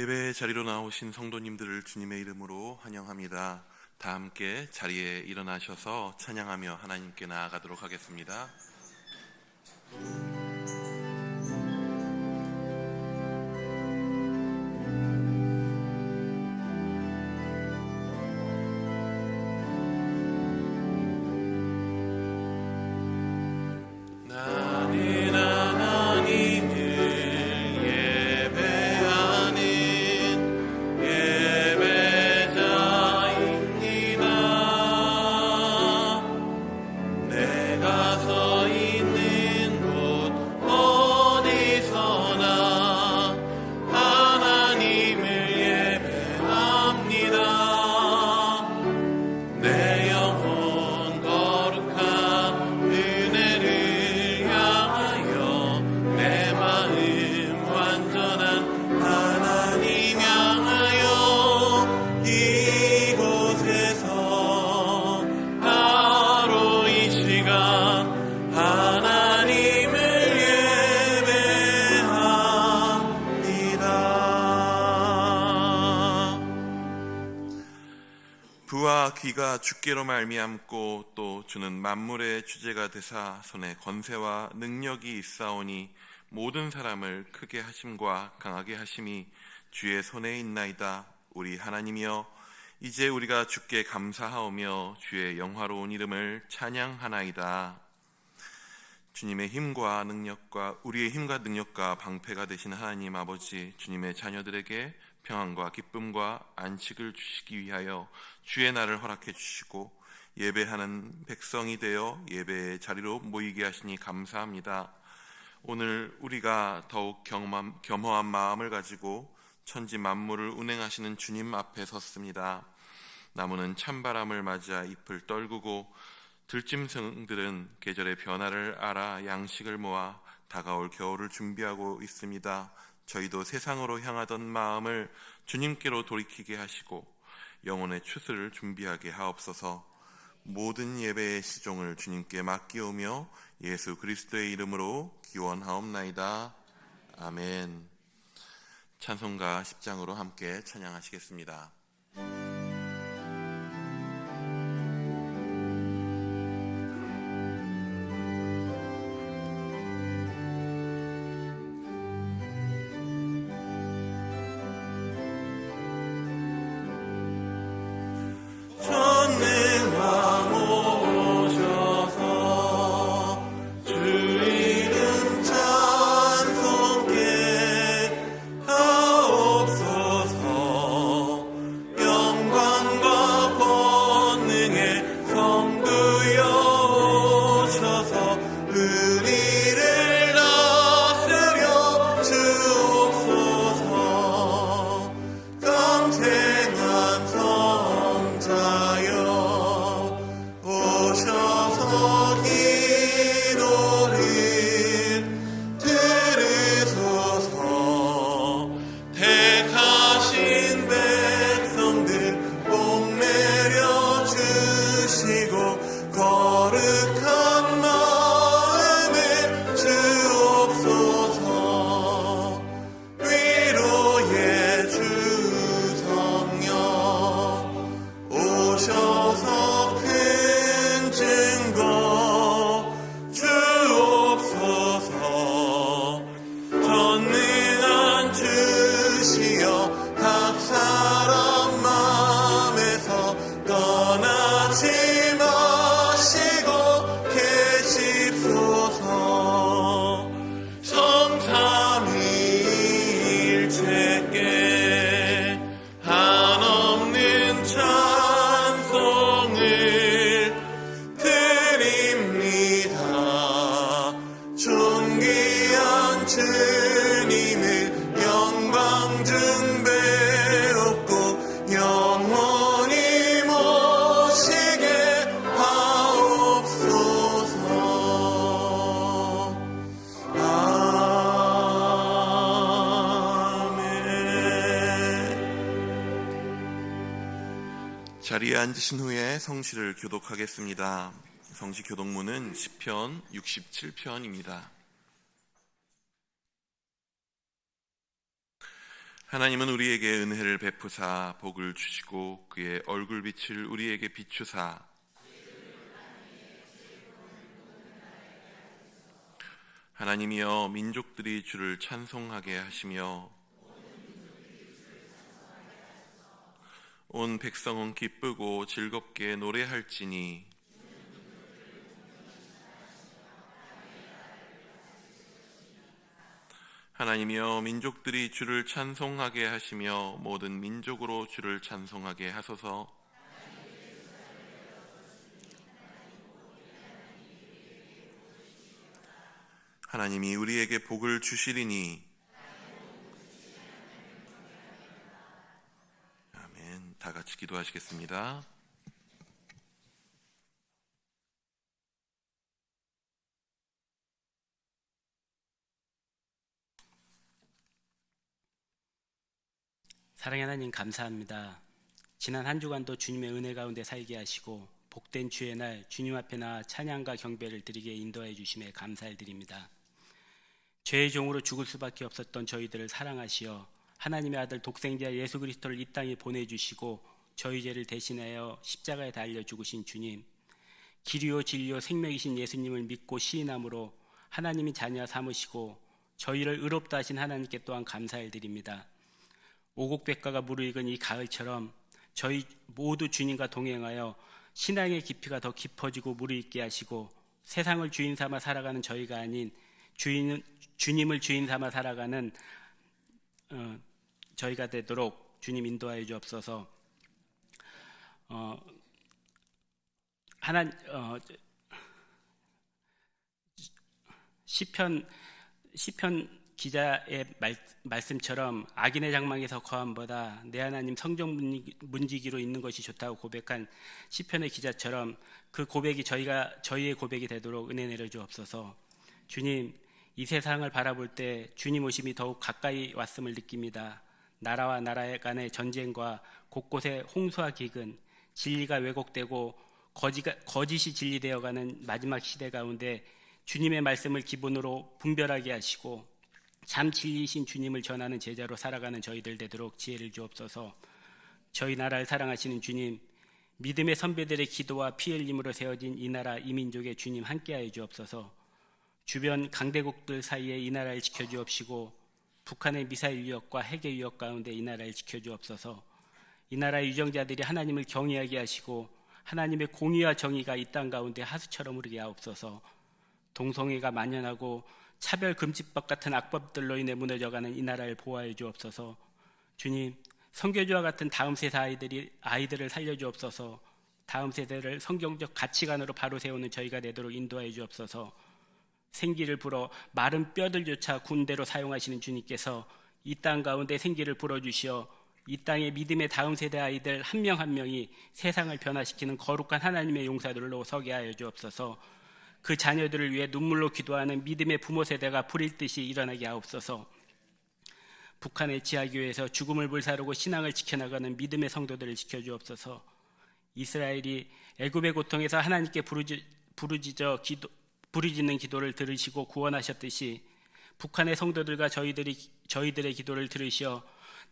예배 자리로 나오신 성도님들을 주님의 이름으로 환영합니다. 다 함께 자리에 일어나셔서 찬양하며 하나님께 나아가도록 하겠습니다. 부와 귀가 주께로 말미암고 또 주는 만물의 주제가 되사 손에 권세와 능력이 있사오니 모든 사람을 크게 하심과 강하게 하심이 주의 손에 있나이다. 우리 하나님이여, 이제 우리가 주께 감사하오며 주의 영화로운 이름을 찬양하나이다. 주님의 힘과 능력과 우리의 힘과 능력과 방패가 되신 하나님 아버지, 주님의 자녀들에게 평안과 기쁨과 안식을 주시기 위하여 주의 날을 허락해 주시고 예배하는 백성이 되어 예배의 자리로 모이게 하시니 감사합니다. 오늘 우리가 더욱 겸허한 마음을 가지고 천지 만물을 운행하시는 주님 앞에 섰습니다. 나무는 찬바람을 맞아 잎을 떨구고 들짐승들은 계절의 변화를 알아 양식을 모아 다가올 겨울을 준비하고 있습니다. 저희도 세상으로 향하던 마음을 주님께로 돌이키게 하시고 영혼의 추수를 준비하게 하옵소서. 모든 예배의 시종을 주님께 맡기오며 예수 그리스도의 이름으로 기원하옵나이다. 아멘. 찬송가 10장으로 함께 찬양하시겠습니다. 자리에 앉으신 후에 성시를 교독하겠습니다. 성시 교독문은 시편 67편입니다. 하나님은 우리에게 은혜를 베푸사 복을 주시고 그의 얼굴빛을 우리에게 비추사 하나님이여 민족들이 주를 찬송하게 하시며 온 백성은 기쁘고 즐겁게 노래할지니 하나님이여 민족들이 주를 찬송하게 하시며 모든 민족으로 주를 찬송하게 하소서. 하나님이 우리에게 복을 주시리니 아멘. 다 같이 기도하시겠습니다. 사랑의 하나님 감사합니다. 지난 한 주간도 주님의 은혜 가운데 살게 하시고 복된 주의 날 주님 앞에 나아 찬양과 경배를 드리게 인도해 주심에 감사를 드립니다. 죄의 종으로 죽을 수밖에 없었던 저희들을 사랑하시어 하나님의 아들 독생자 예수 그리스도를 이 땅에 보내주시고 저희 죄를 대신하여 십자가에 달려 죽으신 주님, 길이요 진리요 생명이신 예수님을 믿고 시인함으로 하나님이 자녀 삼으시고 저희를 의롭다 하신 하나님께 또한 감사를 드립니다. 오곡백과가 무르익은 이 가을처럼 저희 모두 주님과 동행하여 신앙의 깊이가 더 깊어지고 무르익게 하시고 세상을 주인 삼아 살아가는 저희가 아닌 주님을 주인 삼아 살아가는 저희가 되도록 주님 인도하여 주옵소서. 시편 기자의 말씀처럼 악인의 장막에서 거함보다 내 하나님 성전 문지기로 있는 것이 좋다고 고백한 시편의 기자처럼 그 고백이 저희의 고백이 되도록 은혜 내려 주옵소서. 주님, 이 세상을 바라볼 때 주님 오심이 더욱 가까이 왔음을 느낍니다. 나라와 나라 간의 전쟁과 곳곳에 홍수와 기근, 진리가 왜곡되고 거짓이 진리되어가는 마지막 시대 가운데 주님의 말씀을 기본으로 분별하게 하시고 참 진리이신 주님을 전하는 제자로 살아가는 저희들 되도록 지혜를 주옵소서. 저희 나라를 사랑하시는 주님, 믿음의 선배들의 기도와 피 흘림으로 세워진 이 나라 이 민족의 주님 함께하여 주옵소서. 주변 강대국들 사이에 이 나라를 지켜주옵시고 북한의 미사일 위협과 핵의 위협 가운데 이 나라를 지켜주옵소서. 이 나라의 유정자들이 하나님을 경외하게 하시고 하나님의 공의와 정의가 이 땅 가운데 하수처럼 흐르게 하옵소서. 동성애가 만연하고 차별금지법 같은 악법들로 인해 무너져가는 이 나라를 보호하여 주옵소서. 주님, 선교주와 같은 다음 세대 아이들을 살려주옵소서. 다음 세대를 성경적 가치관으로 바로 세우는 저희가 되도록 인도하여 주옵소서. 생기를 불어 마른 뼈들조차 군대로 사용하시는 주님께서 이 땅 가운데 생기를 불어주시어 이 땅의 믿음의 다음 세대 아이들 한 명 한 명이 세상을 변화시키는 거룩한 하나님의 용사들로 서게 하여 주옵소서. 그 자녀들을 위해 눈물로 기도하는 믿음의 부모 세대가 불일 듯이 일어나게 하옵소서. 북한의 지하교회에서 죽음을 불사르고 신앙을 지켜나가는 믿음의 성도들을 지켜주옵소서. 이스라엘이 애굽의 고통에서 하나님께 부르짖는 기도를 들으시고 구원하셨듯이 북한의 성도들과 저희들의 기도를 들으시어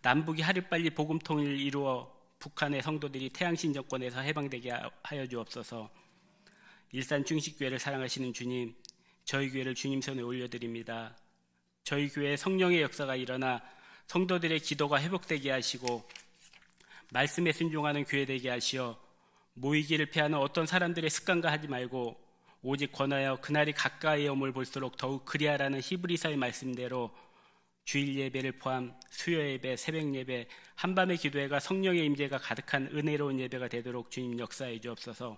남북이 하루빨리 복음 통일을 이루어 북한의 성도들이 태양신 정권에서 해방되게 하여 주옵소서. 일산 중식교회를 사랑하시는 주님, 저희 교회를 주님 손에 올려드립니다. 저희 교회에 성령의 역사가 일어나 성도들의 기도가 회복되게 하시고 말씀에 순종하는 교회 되게 하시어 모이기를 피하는 어떤 사람들의 습관과 하지 말고 오직 권하여 그날이 가까이 오물 볼수록 더욱 그리하라는 히브리서의 말씀대로 주일 예배를 포함 수요 예배, 새벽 예배, 한밤의 기도회가 성령의 임재가 가득한 은혜로운 예배가 되도록 주님 역사해 주옵소서.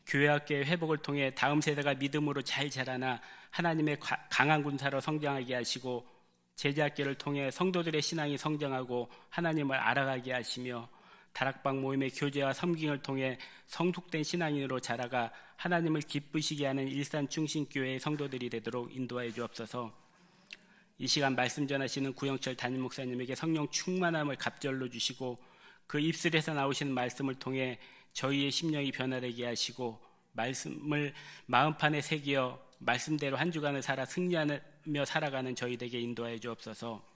교회학교의 회복을 통해 다음 세대가 믿음으로 잘 자라나 하나님의 강한 군사로 성장하게 하시고 제자학교를 통해 성도들의 신앙이 성장하고 하나님을 알아가게 하시며 다락방 모임의 교제와 섬김을 통해 성숙된 신앙인으로 자라가 하나님을 기쁘시게 하는 일산 충신교회의 성도들이 되도록 인도하여 주옵소서. 이 시간 말씀 전하시는 구영철 담임 목사님에게 성령 충만함을 갑절로 주시고 그 입술에서 나오시는 말씀을 통해 저희의 심령이 변화되게 하시고 말씀을 마음판에 새기어 말씀대로 한 주간을 살아 승리하며 살아가는 저희에게 인도하여 주옵소서.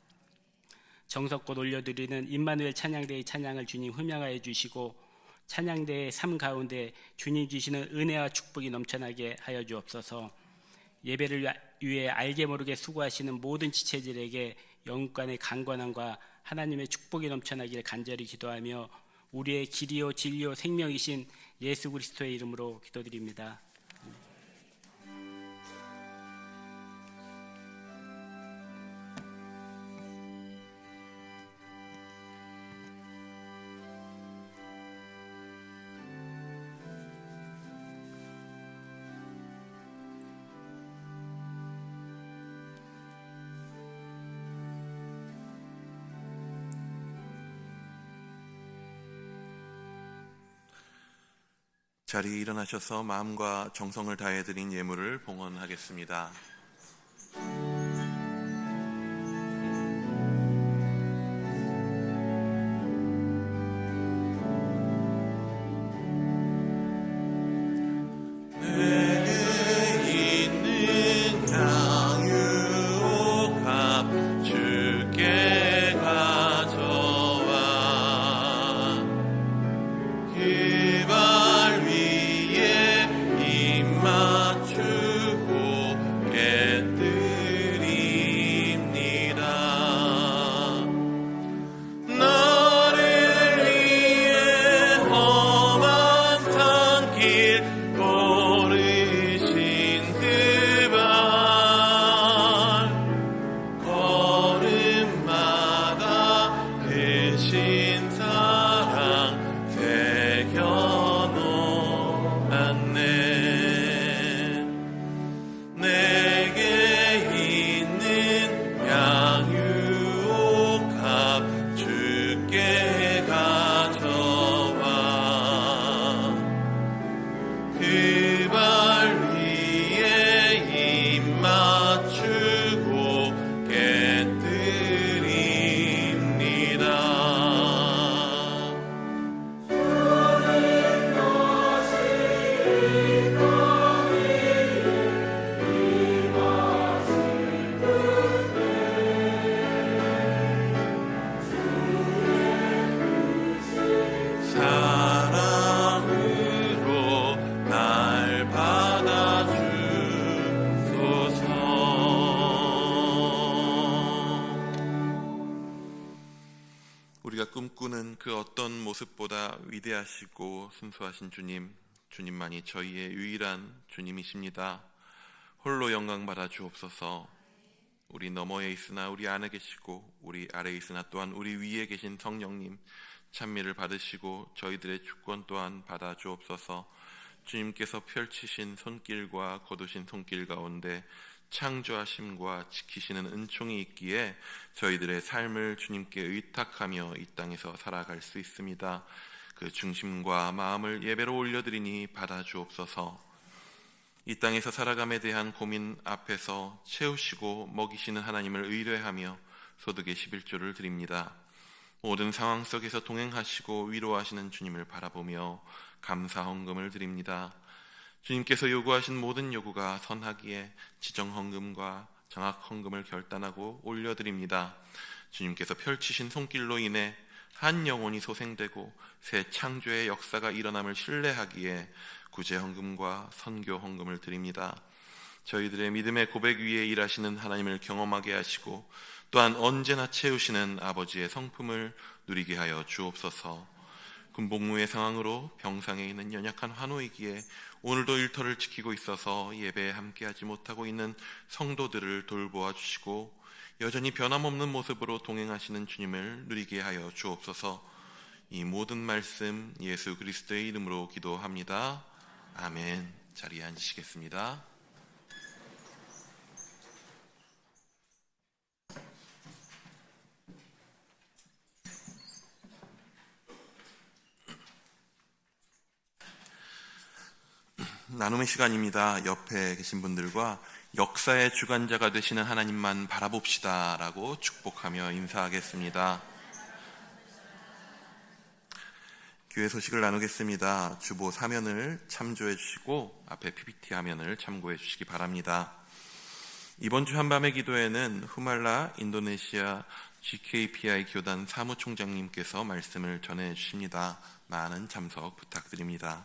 정석껏 올려드리는 임마누엘 찬양대의 찬양을 주님 흠양하여 주시고 찬양대의 삶 가운데 주님 주시는 은혜와 축복이 넘쳐나게 하여 주옵소서. 예배를 위해 알게 모르게 수고하시는 모든 지체들에게 영육간의 강건함과 하나님의 축복이 넘쳐나기를 간절히 기도하며 우리의 길이요 진리요 생명이신 예수 그리스도의 이름으로 기도드립니다. 자리에 일어나셔서 마음과 정성을 다해 드린 예물을 봉헌하겠습니다. 우리가 꿈꾸는 그 어떤 모습보다 위대하시고 순수하신 주님, 주님만이 저희의 유일한 주님이십니다. 홀로 영광 받아 주옵소서. 우리 너머에 있으나 우리 안에 계시고 우리 아래에 있으나 또한 우리 위에 계신 성령님 찬미를 받으시고 저희들의 주권 또한 받아 주옵소서. 주님께서 펼치신 손길과 거두신 손길 가운데 창조하심과 지키시는 은총이 있기에 저희들의 삶을 주님께 의탁하며 이 땅에서 살아갈 수 있습니다. 그 중심과 마음을 예배로 올려드리니 받아주옵소서. 이 땅에서 살아감에 대한 고민 앞에서 채우시고 먹이시는 하나님을 의뢰하며 소득의 11조를 드립니다. 모든 상황 속에서 동행하시고 위로하시는 주님을 바라보며 감사 헌금을 드립니다. 주님께서 요구하신 모든 요구가 선하기에 지정 헌금과 장학 헌금을 결단하고 올려드립니다. 주님께서 펼치신 손길로 인해 한 영혼이 소생되고 새 창조의 역사가 일어남을 신뢰하기에 구제 헌금과 선교 헌금을 드립니다. 저희들의 믿음의 고백 위에 일하시는 하나님을 경험하게 하시고 또한 언제나 채우시는 아버지의 성품을 누리게 하여 주옵소서. 군복무의 상황으로 병상에 있는 연약한 환우이기에 오늘도 일터를 지키고 있어서 예배에 함께하지 못하고 있는 성도들을 돌보아 주시고 여전히 변함없는 모습으로 동행하시는 주님을 누리게 하여 주옵소서. 이 모든 말씀 예수 그리스도의 이름으로 기도합니다. 아멘. 자리에 앉으시겠습니다. 나눔의 시간입니다. 옆에 계신 분들과 역사의 주관자가 되시는 하나님만 바라봅시다 라고 축복하며 인사하겠습니다. 교회 소식을 나누겠습니다. 주보 사면을 참조해 주시고 앞에 PPT 화면을 참고해 주시기 바랍니다. 이번 주 한밤의 기도에는 후말라 인도네시아 GKPI 교단 사무총장님께서 말씀을 전해 주십니다. 많은 참석 부탁드립니다.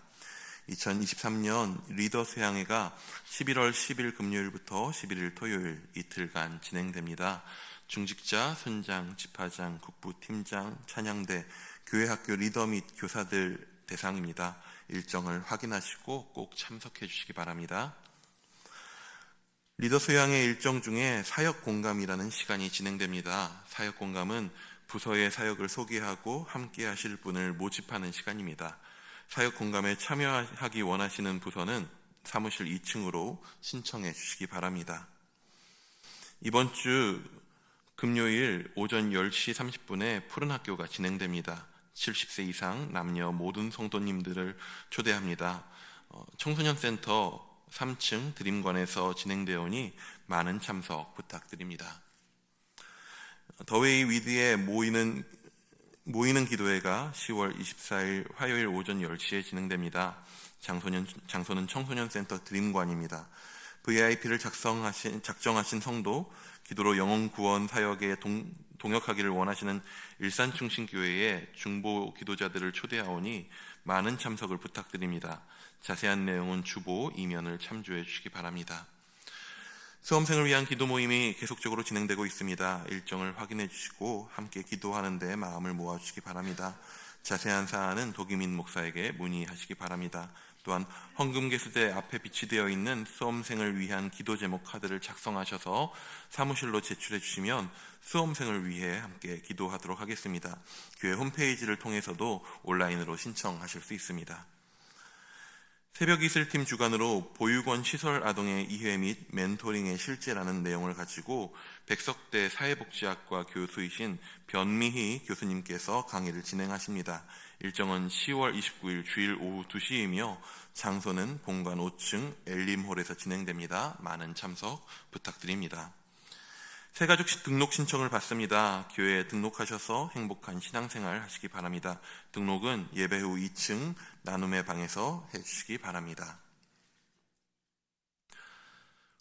2023년 리더 수양회가 11월 10일 금요일부터 11일 토요일 이틀간 진행됩니다. 중직자, 선장, 집화장, 국부팀장, 찬양대, 교회학교 리더 및 교사들 대상입니다. 일정을 확인하시고 꼭 참석해 주시기 바랍니다. 리더 수양의 일정 중에 사역 공감이라는 시간이 진행됩니다. 사역 공감은 부서의 사역을 소개하고 함께 하실 분을 모집하는 시간입니다. 사역 공감에 참여하기 원하시는 부서는 사무실 2층으로 신청해 주시기 바랍니다. 이번 주 금요일 오전 10시 30분에 푸른 학교가 진행됩니다. 70세 이상 남녀 모든 성도님들을 초대합니다. 청소년센터 3층 드림관에서 진행되오니 많은 참석 부탁드립니다. 더웨이 위드에 모이는 기도회가 10월 24일 화요일 오전 10시에 진행됩니다. 장소는 청소년센터 드림관입니다. VIP를 작정하신 성도, 기도로 영혼 구원 사역에 동역하기를 원하시는 일산충신교회의 중보 기도자들을 초대하오니 많은 참석을 부탁드립니다. 자세한 내용은 주보 이면을 참조해 주시기 바랍니다. 수험생을 위한 기도 모임이 계속적으로 진행되고 있습니다. 일정을 확인해 주시고 함께 기도하는 데 마음을 모아주시기 바랍니다. 자세한 사안은 도기민 목사에게 문의하시기 바랍니다. 또한 헌금개수대 앞에 비치되어 있는 수험생을 위한 기도 제목 카드를 작성하셔서 사무실로 제출해 주시면 수험생을 위해 함께 기도하도록 하겠습니다. 교회 홈페이지를 통해서도 온라인으로 신청하실 수 있습니다. 새벽 이슬팀 주관으로 보육원 시설 아동의 이해 및 멘토링의 실제라는 내용을 가지고 백석대 사회복지학과 교수이신 변미희 교수님께서 강의를 진행하십니다. 일정은 10월 29일 주일 오후 2시이며 장소는 본관 5층 엘림홀에서 진행됩니다. 많은 참석 부탁드립니다. 새가족 등록 신청을 받습니다. 교회에 등록하셔서 행복한 신앙생활 하시기 바랍니다. 등록은 예배 후 2층 나눔의 방에서 해주시기 바랍니다.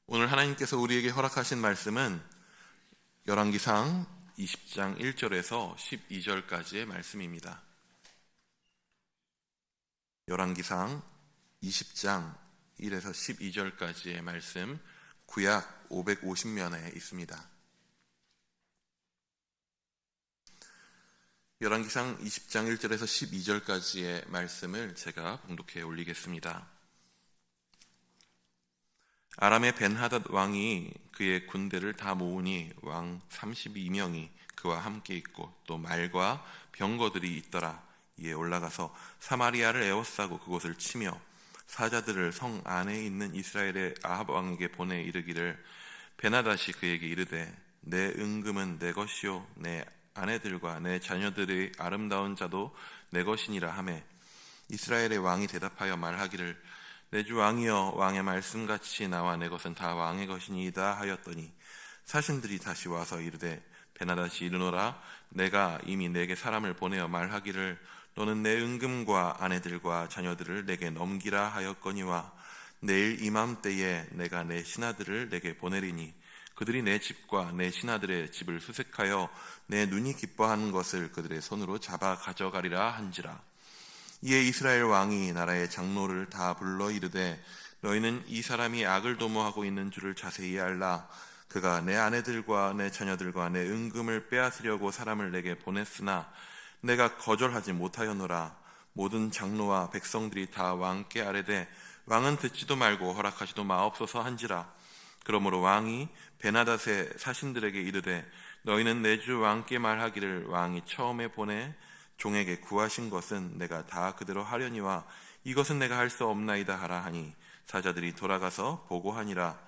오늘 하나님께서 우리에게 허락하신 말씀은 열왕기상 20장 1절에서 12절까지의 말씀입니다. 열왕기상 20장 1에서 12절까지의 말씀, 구약 550면에 있습니다. 열왕기상 20장 1절에서 12절까지의 말씀을 제가 봉독해 올리겠습니다. 아람의 벤하닷 왕이 그의 군대를 다 모으니 왕 32명이 그와 함께 있고 또 말과 병거들이 있더라. 이에 올라가서 사마리아를 에워싸고 그곳을 치며 사자들을 성 안에 있는 이스라엘의 아합 왕에게 보내 이르기를 벤하닷이 그에게 이르되 내 은금은 내 것이요 내 아내들과 내 자녀들의 아름다운 자도 내 것이니라 하매 이스라엘의 왕이 대답하여 말하기를 내 주 왕이여 왕의 말씀같이 나와 내 것은 다 왕의 것이니이다 하였더니 사신들이 다시 와서 이르되 벤하닷이 이르노라 내가 이미 내게 사람을 보내어 말하기를 너는 내 은금과 아내들과 자녀들을 내게 넘기라 하였거니와 내일 이맘때에 내가 내 신하들을 내게 보내리니 그들이 내 집과 내 신하들의 집을 수색하여 내 눈이 기뻐하는 것을 그들의 손으로 잡아 가져가리라 한지라. 이에 이스라엘 왕이 나라의 장로를 다 불러 이르되 너희는 이 사람이 악을 도모하고 있는 줄을 자세히 알라. 그가 내 아내들과 내 자녀들과 내 은금을 빼앗으려고 사람을 내게 보냈으나 내가 거절하지 못하였노라. 모든 장로와 백성들이 다 왕께 아뢰되 왕은 듣지도 말고 허락하지도 마옵소서 한지라. 그러므로 왕이 벤하닷의 사신들에게 이르되 너희는 내 주 왕께 말하기를 왕이 처음에 보내 종에게 구하신 것은 내가 다 그대로 하려니와 이것은 내가 할 수 없나이다 하라 하니 사자들이 돌아가서 보고하니라.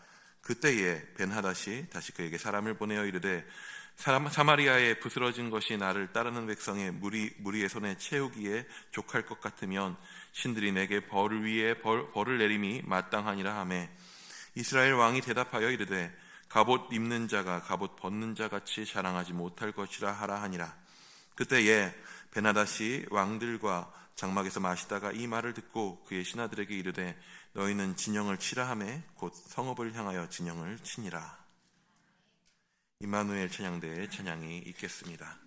그때에 벤하닷이 다시 그에게 사람을 보내어 이르되 사마리아에 부스러진 것이 나를 따르는 백성의 무리의 손에 채우기에 족할 것 같으면 신들이 내게 벌을 위에 벌을 내림이 마땅하니라 하매 이스라엘 왕이 대답하여 이르되 갑옷 입는 자가 갑옷 벗는 자 같이 자랑하지 못할 것이라 하라 하니라. 그때에 벤하닷이 왕들과 장막에서 마시다가 이 말을 듣고 그의 신하들에게 이르되 너희는 진영을 치라 하매 곧 성읍을 향하여 진영을 치니라. 임마누엘 찬양대의 찬양이 있겠습니다.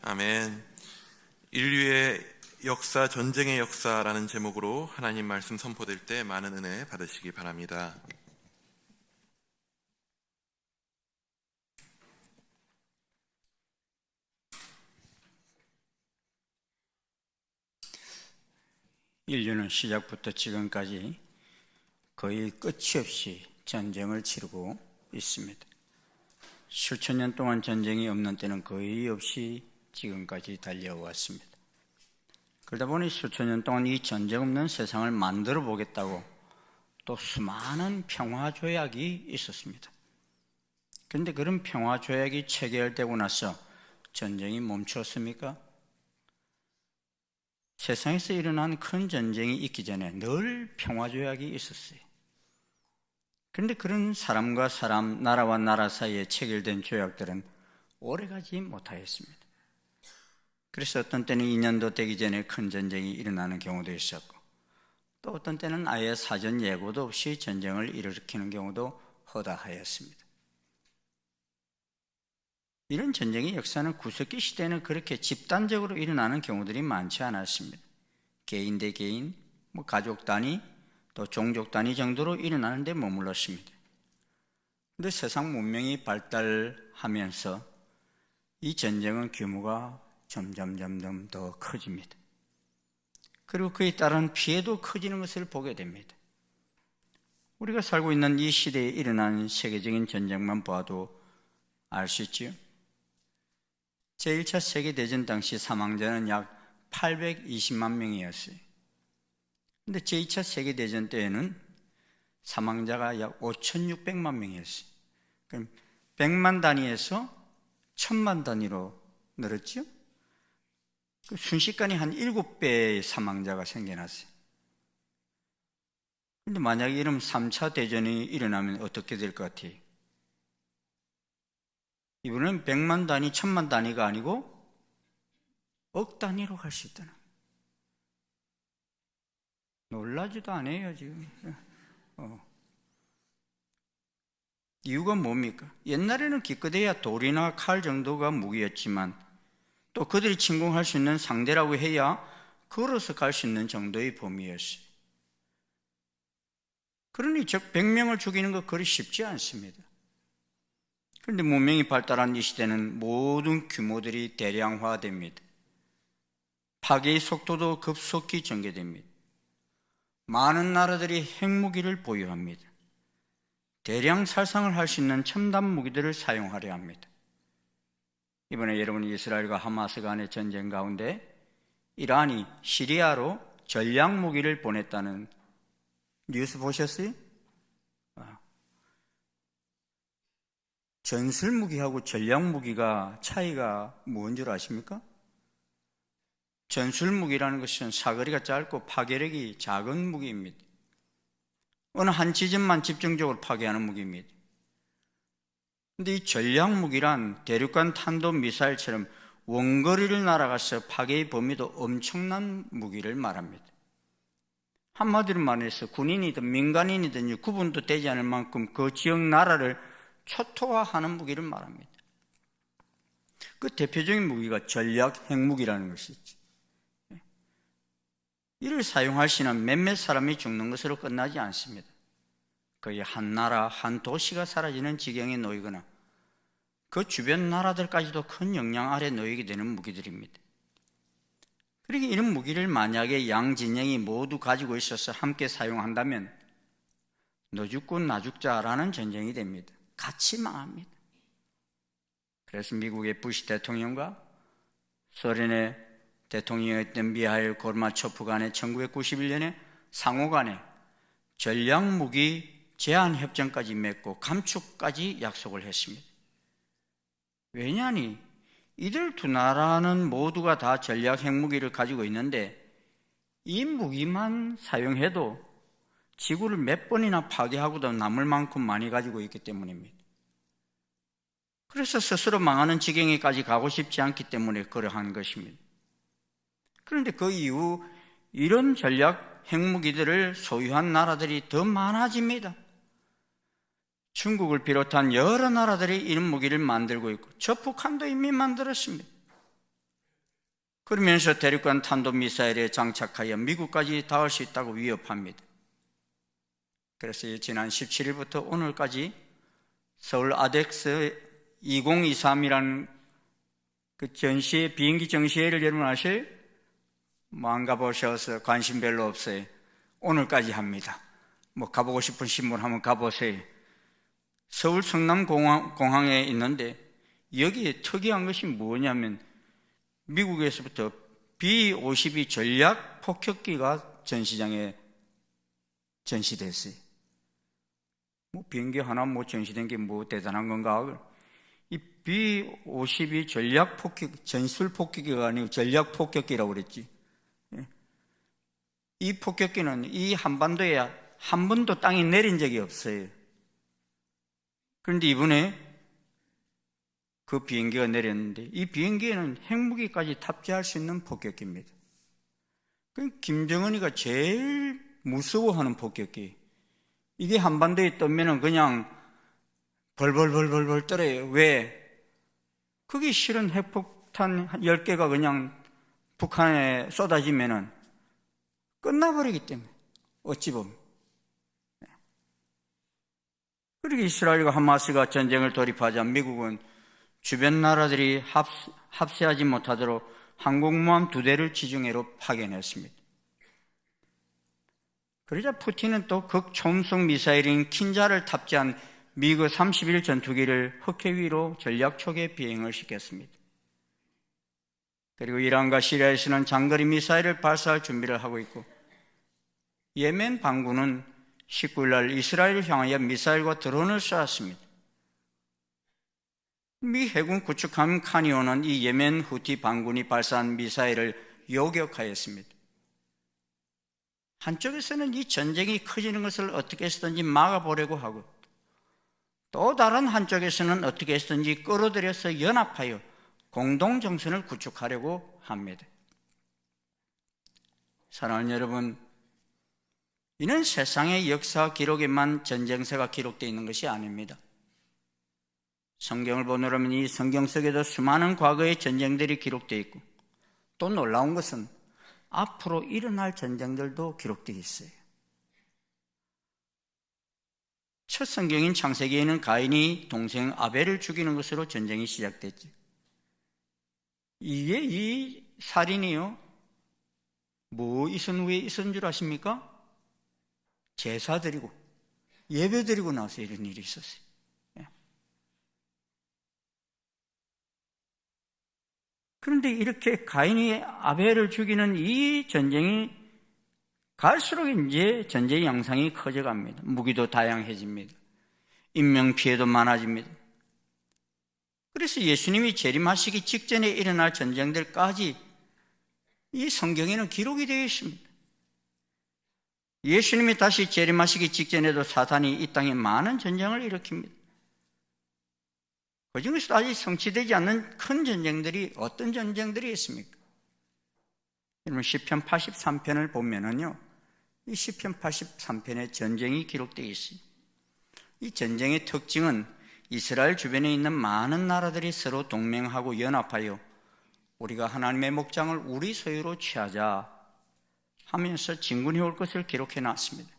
아멘. 인류의 역사, 전쟁의 역사라는 제목으로 하나님 말씀 선포될 때 많은 은혜 받으시기 바랍니다. 인류는 시작부터 지금까지 거의 끝이 없이 전쟁을 치르고 있습니다. 수천 년 동안 전쟁이 없는 때는 거의 없이 지금까지 달려왔습니다. 그러다 보니 수천 년 동안 이 전쟁 없는 세상을 만들어 보겠다고 또 수많은 평화조약이 있었습니다. 그런데 그런 평화조약이 체결되고 나서 전쟁이 멈췄습니까? 세상에서 일어난 큰 전쟁이 있기 전에 늘 평화조약이 있었어요. 그런데 그런 사람과 사람, 나라와 나라 사이에 체결된 조약들은 오래가지 못하였습니다. 그래서 어떤 때는 2년도 되기 전에 큰 전쟁이 일어나는 경우도 있었고, 또 어떤 때는 아예 사전 예고도 없이 전쟁을 일으키는 경우도 허다하였습니다. 이런 전쟁의 역사는 구석기 시대에는 그렇게 집단적으로 일어나는 경우들이 많지 않았습니다. 개인 대 개인, 가족 단위, 또 종족 단위 정도로 일어나는 데 머물렀습니다. 그런데 세상 문명이 발달하면서 이 전쟁은 규모가 점점 더 커집니다. 그리고 그에 따른 피해도 커지는 것을 보게 됩니다. 우리가 살고 있는 이 시대에 일어난 세계적인 전쟁만 봐도 알 수 있지요. 제1차 세계대전 당시 사망자는 약 820만 명이었어요. 그런데 제2차 세계대전 때에는 사망자가 약 5,600만 명이었어요. 그럼 100만 단위에서 1,000만 단위로 늘었죠. 순식간에 한 7배의 사망자가 생겨났어요. 그런데 만약에 이러면 3차 대전이 일어나면 어떻게 될 것 같아요? 이번엔 100만 단위, 1,000만 단위가 아니고 억 단위로 갈 수 있다는 거예요. 놀라지도 않아요 지금. 이유가 뭡니까? 옛날에는 기껏해야 돌이나 칼 정도가 무기였지만 또 그들이 침공할 수 있는 상대라고 해야 걸어서 갈 수 있는 정도의 범위였어요. 그러니 적 100명을 죽이는 거 그리 쉽지 않습니다. 그런데 문명이 발달한 이 시대는 모든 규모들이 대량화됩니다. 파괴의 속도도 급속히 전개됩니다. 많은 나라들이 핵무기를 보유합니다. 대량 살상을 할 수 있는 첨단 무기들을 사용하려 합니다. 이번에 여러분이 이스라엘과 하마스 간의 전쟁 가운데 이란이 시리아로 전략 무기를 보냈다는 뉴스 보셨어요? 전술 무기하고 전략 무기가 차이가 뭔 줄 아십니까? 전술 무기라는 것은 사거리가 짧고 파괴력이 작은 무기입니다. 어느 한 지점만 집중적으로 파괴하는 무기입니다. 그런데 이 전략 무기란 대륙간 탄도 미사일처럼 원거리를 날아가서 파괴의 범위도 엄청난 무기를 말합니다. 한마디로 말해서 군인이든 민간인이든 구분도 되지 않을 만큼 그 지역 나라를 초토화하는 무기를 말합니다. 그 대표적인 무기가 전략 핵무기라는 것이지. 이를 사용할 시는 몇몇 사람이 죽는 것으로 끝나지 않습니다. 거의 한 나라, 한 도시가 사라지는 지경에 놓이거나 그 주변 나라들까지도 큰 영향 아래 놓이게 되는 무기들입니다. 그러니까 이런 무기를 만약에 양 진영이 모두 가지고 있어서 함께 사용한다면 너 죽고 나 죽자라는 전쟁이 됩니다. 같이 망합니다. 그래서 미국의 부시 대통령과 소련의 대통령이었던 미하일 고르바초프 간에 1991년에 상호 간에 전략무기 제한협정까지 맺고 감축까지 약속을 했습니다. 왜냐하니 이들 두 나라는 모두가 다 전략 핵무기를 가지고 있는데 이 무기만 사용해도 지구를 몇 번이나 파괴하고도 남을 만큼 많이 가지고 있기 때문입니다. 그래서 스스로 망하는 지경에까지 가고 싶지 않기 때문에 그러한 것입니다. 그런데 그 이후 이런 전략 핵무기들을 소유한 나라들이 더 많아집니다. 중국을 비롯한 여러 나라들이 이런 무기를 만들고 있고 저 북한도 이미 만들었습니다. 그러면서 대륙간 탄도미사일에 장착하여 미국까지 닿을 수 있다고 위협합니다. 그래서 지난 17일부터 오늘까지 서울 아덱스 2023이라는 그 전시회, 비행기 전시회를 여러분 아실? 안 가보셔서 관심 별로 없어요. 오늘까지 합니다. 가보고 싶은 신문 한번 가보세요. 서울 성남공항에 있는데 여기에 특이한 것이 뭐냐면 미국에서부터 B-52 전략 폭격기가 전시장에 전시됐어요. 비행기 하나 전시된 게 대단한 건가? 이 B-52 전략 폭격, 전술 폭격기가 아니고 전략 폭격기라고 그랬지. 이 폭격기는 이 한반도에 한 번도 땅에 내린 적이 없어요. 그런데 이번에 그 비행기가 내렸는데 이 비행기에는 핵무기까지 탑재할 수 있는 폭격기입니다. 김정은이가 제일 무서워하는 폭격기. 이게 한반도에 뜨면은 그냥 벌벌 떨어요. 왜? 그게 실은 핵폭탄 10개가 그냥 북한에 쏟아지면은 끝나버리기 때문에. 어찌 보면 그리고 이스라엘과 하마스가 전쟁을 돌입하자 미국은 주변 나라들이 합세하지 못하도록 항공모함 2대를 지중해로 파견했습니다. 그러자 푸틴은 또 극초음속 미사일인 킨자를 탑재한 미그 31 전투기를 흑해 위로 전략 초계 비행을 시켰습니다. 그리고 이란과 시리아에서는 장거리 미사일을 발사할 준비를 하고 있고, 예멘 반군은 19일 날 이스라엘을 향하여 미사일과 드론을 쏘았습니다. 미 해군 구축함 카니오는 이 예멘 후티 반군이 발사한 미사일을 요격하였습니다. 한쪽에서는 이 전쟁이 커지는 것을 어떻게 해서든지 막아보려고 하고, 또 다른 한쪽에서는 어떻게 해서든지 끌어들여서 연합하여 공동정선을 구축하려고 합니다. 사랑하는 여러분, 이는 세상의 역사 기록에만 전쟁세가 기록되어 있는 것이 아닙니다. 성경을 보노라면 이 성경 속에도 수많은 과거의 전쟁들이 기록되어 있고, 또 놀라운 것은 앞으로 일어날 전쟁들도 기록되어 있어요. 첫 성경인 창세기에는 가인이 동생 아벨을 죽이는 것으로 전쟁이 시작됐죠. 이게 이 살인이요, 뭐 있은 후에 있은 줄 아십니까? 제사 드리고 예배 드리고 나서 이런 일이 있었어요. 그런데 이렇게 가인이 아벨을 죽이는 이 전쟁이 갈수록 이제 전쟁의 양상이 커져갑니다. 무기도 다양해집니다. 인명피해도 많아집니다. 그래서 예수님이 재림하시기 직전에 일어날 전쟁들까지 이 성경에는 기록이 되어 있습니다. 예수님이 다시 재림하시기 직전에도 사탄이 이 땅에 많은 전쟁을 일으킵니다. 그중에서도 아직 성취되지 않는 큰 전쟁들이 어떤 전쟁들이 있습니까? 여러분 시편 83편을 보면은요, 이 시편 83편에 전쟁이 기록되어 있어요. 이 전쟁의 특징은 이스라엘 주변에 있는 많은 나라들이 서로 동맹하고 연합하여 우리가 하나님의 목장을 우리 소유로 취하자 하면서 진군해 올 것을 기록해 놨습니다.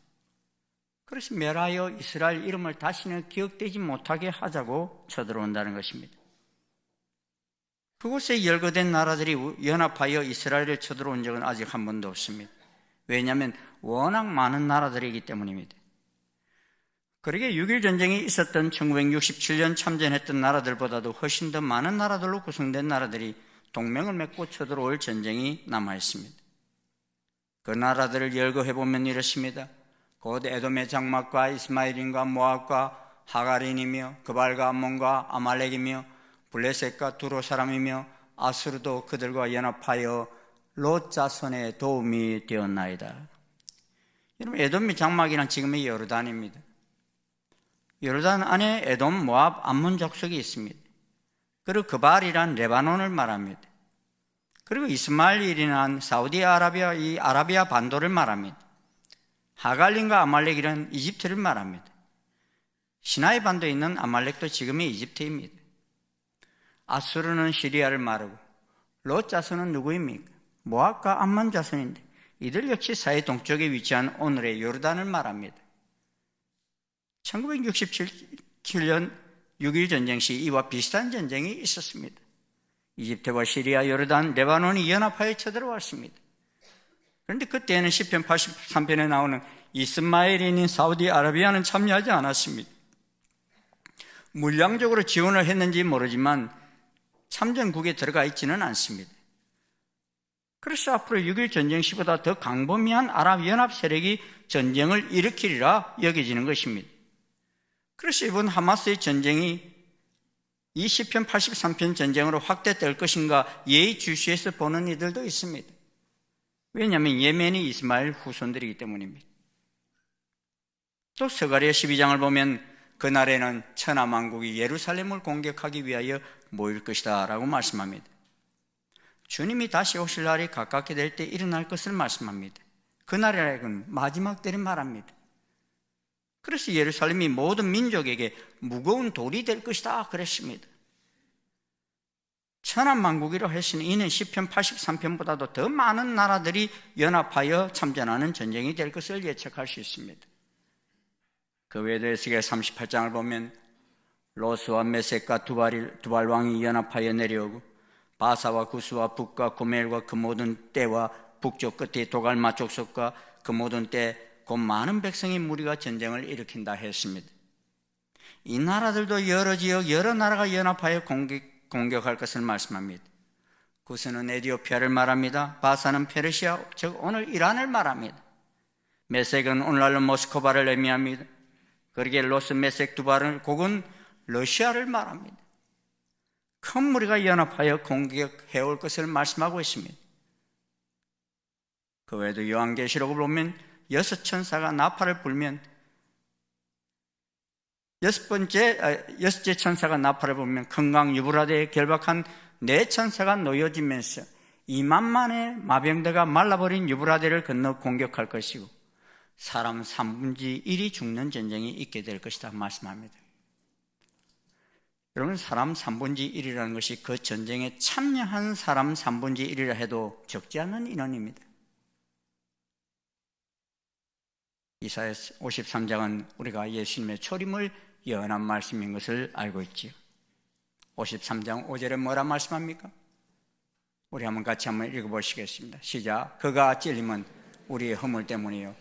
그래서 멸하여 이스라엘 이름을 다시는 기억되지 못하게 하자고 쳐들어온다는 것입니다. 그곳에 열거된 나라들이 연합하여 이스라엘을 쳐들어온 적은 아직 한 번도 없습니다. 왜냐하면 워낙 많은 나라들이기 때문입니다. 그러게 6.1 전쟁이 있었던 1967년 참전했던 나라들보다도 훨씬 더 많은 나라들로 구성된 나라들이 동맹을 맺고 쳐들어올 전쟁이 남아있습니다. 그 나라들을 열거해보면 이렇습니다. 곧 에돔의 장막과 이스마엘인과 모압과 하가린이며 그발과 암몬과 아말렉이며 블레셋과 두로 사람이며 아수르도 그들과 연합하여 롯 자손의 도움이 되었나이다. 여러분, 에돔의 장막이란 지금의 요르단입니다. 요르단 안에 에돔, 모압, 암몬 족속이 있습니다. 그리고 그발이란 레바논을 말합니다. 그리고 이스마엘이란 사우디아라비아, 이 아라비아 반도를 말합니다. 하갈림과 아말렉이란 이집트를 말합니다. 시나이 반도에 있는 아말렉도 지금의 이집트입니다. 아수르는 시리아를 말하고, 롯 자손은 누구입니까? 모압과 암몬 자손인데 이들 역시 사해 동쪽에 위치한 오늘의 요르단을 말합니다. 1967년 6.1 전쟁 시 이와 비슷한 전쟁이 있었습니다. 이집트와 시리아, 요르단, 레바논이 연합하여 쳐들어왔습니다. 그런데 그때는 시편 83편에 나오는 이스마엘인인 사우디아라비아는 참여하지 않았습니다. 물량적으로 지원을 했는지 모르지만 참전국에 들어가 있지는 않습니다. 그래서 앞으로 6.1 전쟁 시보다 더 광범위한 아랍연합 세력이 전쟁을 일으키리라 여겨지는 것입니다. 그래서 이번 하마스의 전쟁이 이 시편 83편 전쟁으로 확대될 것인가 예의주시해서 보는 이들도 있습니다. 왜냐하면 예멘이 이스마엘 후손들이기 때문입니다. 또 스가랴 12장을 보면 그날에는 천하만국이 예루살렘을 공격하기 위하여 모일 것이다 라고 말씀합니다. 주님이 다시 오실 날이 가깝게 될 때 일어날 것을 말씀합니다. 그날이라는 마지막 때를 말합니다. 그래서 예루살렘이 모든 민족에게 무거운 돌이 될 것이다 그랬습니다. 천하만국이라고 했으니 이는 시편 83편보다도 더 많은 나라들이 연합하여 참전하는 전쟁이 될 것을 예측할 수 있습니다. 그 외에도 에스겔 38장을 보면 로스와 메섹과 두발 왕이 연합하여 내려오고 바사와 구스와 북과 고멜과 그 모든 떼와 북쪽 끝에 도갈마 족속과 그 모든 때 곧 많은 백성의 무리가 전쟁을 일으킨다 했습니다. 이 나라들도 여러 지역 여러 나라가 연합하여 공격할 것을 말씀합니다. 구스는 에디오피아를 말합니다. 바사는 페르시아 즉 오늘 이란을 말합니다. 메섹은 오늘날로 모스크바를 의미합니다. 그러기에 로스, 메섹, 두발은 곡은 러시아를 말합니다. 큰 무리가 연합하여 공격해올 것을 말씀하고 있습니다. 그 외에도 요한계시록을 보면 여섯 천사가 나팔을 불면 여섯째 천사가 나팔을 불면 금강 유브라데에 결박한 네 천사가 놓여지면서 2만만의 마병대가 말라버린 유브라데를 건너 공격할 것이고 사람 3분의 1이 죽는 전쟁이 있게 될 것이다 말씀합니다. 여러분, 사람 3분의 1이라는 것이 그 전쟁에 참여한 사람 3분의 1이라 해도 적지 않은 인원입니다. 이사야 53장은 우리가 예수님의 초림을 예언한 말씀인 것을 알고 있지요. 53장 5절에 뭐라 말씀합니까? 우리 같이 한번 읽어보시겠습니다. 시작. 그가 찔림은 우리의 허물 때문이요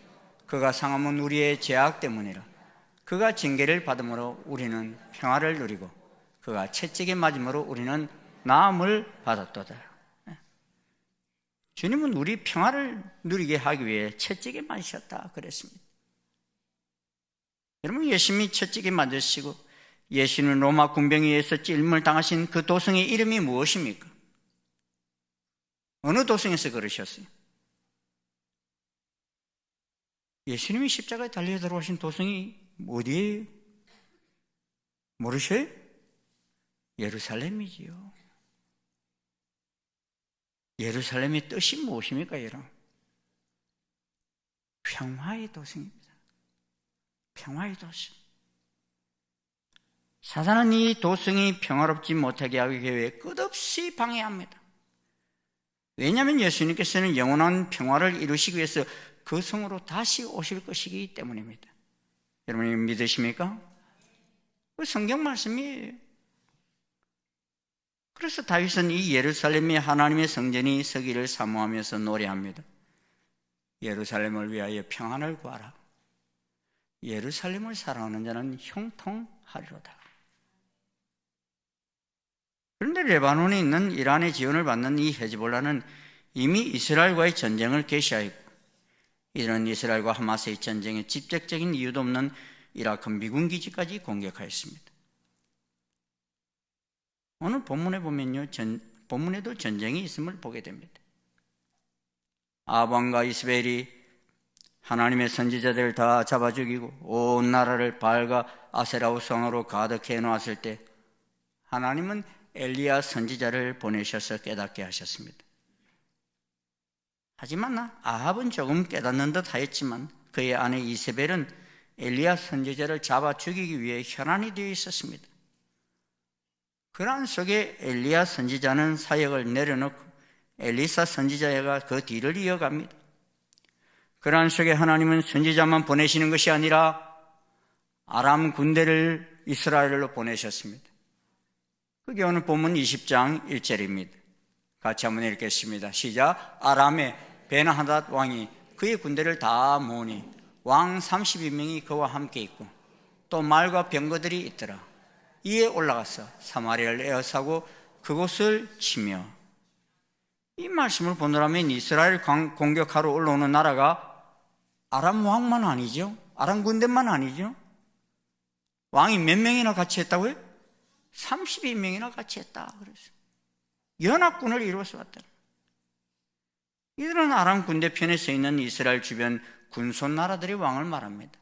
그가 상함은 우리의 죄악 때문이라. 그가 징계를 받음으로 우리는 평화를 누리고 그가 채찍에 맞음으로 우리는 나음을 받았도다. 주님은 우리 평화를 누리게 하기 위해 채찍에 맞으셨다 그랬습니다. 여러분, 예수님이 채찍에 맞으시고 예수는 로마 군병에 의해서 찔림을 당하신 그 도성의 이름이 무엇입니까? 어느 도성에서 그러셨어요? 예수님이 십자가에 달려 들어오신 도성이 어디에 모르셔요? 예루살렘이지요. 예루살렘의 뜻이 무엇입니까, 여러분? 평화의 도성입니다. 평화의 도성. 사단은 이 도성이 평화롭지 못하게 하기 위해 끝없이 방해합니다. 왜냐하면 예수님께서는 영원한 평화를 이루시기 위해서 그 성으로 다시 오실 것이기 때문입니다. 여러분이 믿으십니까? 그 성경 말씀이에요. 그래서 다윗은 이 예루살렘이 하나님의 성전이 서기를 사모하면서 노래합니다. 예루살렘을 위하여 평안을 구하라. 예루살렘을 사랑하는 자는 형통하리로다. 그런데 레바논에 있는 이란의 지원을 받는 이 헤즈볼라는 이미 이스라엘과의 전쟁을 개시하였고 이런 이스라엘과 하마스의 전쟁에 직접적인 이유도 없는 이라크 미군 기지까지 공격하였습니다. 오늘 본문에 보면요, 본문에도 전쟁이 있음을 보게 됩니다. 아방과 이스벨이 하나님의 선지자들을 다 잡아 죽이고 온 나라를 바알과 아세라 우상으로 가득해 놓았을 때 하나님은 엘리야 선지자를 보내셔서 깨닫게 하셨습니다. 하지만 아합은 조금 깨닫는 듯 하였지만 그의 아내 이세벨은 엘리야 선지자를 잡아 죽이기 위해 혈안이 되어 있었습니다. 그러한 속에 엘리야 선지자는 사역을 내려놓고 엘리사 선지자가 그 뒤를 이어갑니다. 그러한 속에 하나님은 선지자만 보내시는 것이 아니라 아람 군대를 이스라엘로 보내셨습니다. 그게 오늘 본문 20장 1절입니다. 같이 한번 읽겠습니다. 시작. 아람의 베나하닷 왕이 그의 군대를 다 모으니 왕 32명이 그와 함께 있고 또 말과 병거들이 있더라. 이에 올라가서 사마리아를 에워싸고 그곳을 치며. 이 말씀을 보느라면 이스라엘 공격하러 올라오는 나라가 아람 왕만 아니죠. 아람 군대만 아니죠. 왕이 몇 명이나 같이 했다고요? 32명이나 같이 했다 그랬어요. 연합군을 이루어서 왔다. 이들은 아람 군대 편에 서 있는 이스라엘 주변 군손 나라들의 왕을 말합니다.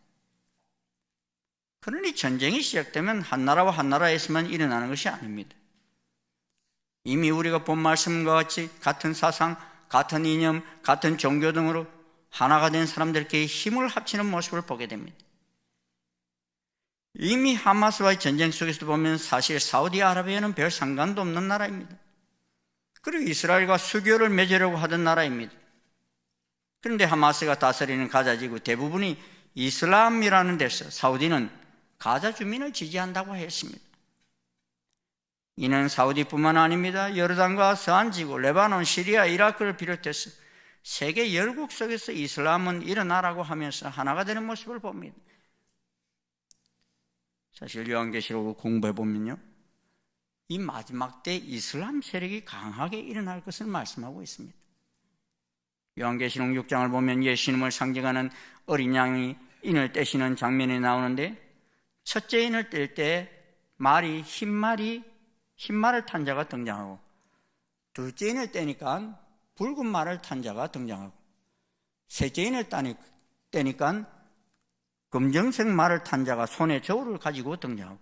그러니 전쟁이 시작되면 한 나라와 한 나라에서만 일어나는 것이 아닙니다. 이미 우리가 본 말씀과 같이 같은 사상, 같은 이념, 같은 종교 등으로 하나가 된 사람들끼리 힘을 합치는 모습을 보게 됩니다. 이미 하마스와의 전쟁 속에서도 보면 사실 사우디아라비아는 별 상관도 없는 나라입니다. 그리고 이스라엘과 수교를 맺으려고 하던 나라입니다. 그런데 하마스가 다스리는 가자지구 대부분이 이슬람이라는 데서 사우디는 가자 주민을 지지한다고 했습니다. 이는 사우디뿐만 아닙니다. 요르단과 서한지구, 레바논, 시리아, 이라크를 비롯해서 세계 열국 속에서 이슬람은 일어나라고 하면서 하나가 되는 모습을 봅니다. 사실 요한계시록을 공부해 보면요, 이 마지막 때 이슬람 세력이 강하게 일어날 것을 말씀하고 있습니다. 요한계시록 6장을 보면 예수님을 상징하는 어린 양이 인을 떼시는 장면이 나오는데, 첫째 인을 뗄 때 말이 흰 말을 탄 자가 등장하고, 둘째 인을 떼니까 붉은 말을 탄 자가 등장하고, 셋째 인을 떼니까 검정색 말을 탄 자가 손에 저울을 가지고 등장하고,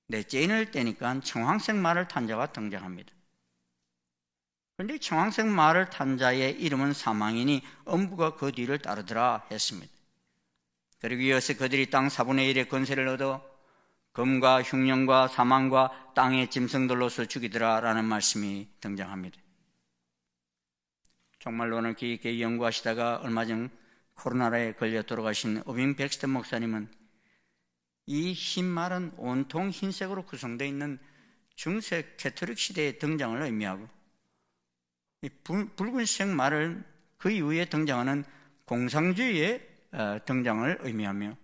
넷째 인을 떼니까 청황색 말을 탄 자가 등장합니다. 그런데 청황색 말을 탄 자의 이름은 사망이니 음부가 그 뒤를 따르더라 했습니다. 그리고 이어서 그들이 땅 4분의 1의 권세를 얻어 금과 흉년과 사망과 땅의 짐승들로서 죽이더라 라는 말씀이 등장합니다. 정말로는 깊게 연구하시다가 얼마 전 코로나에 걸려 돌아가신 어빙 백스터 목사님은 이 흰 말은 온통 흰색으로 구성되어 있는 중세 캐토릭 시대의 등장을 의미하고, 이 붉은색 말을 그 이후에 등장하는 공산주의의 등장을 의미하며,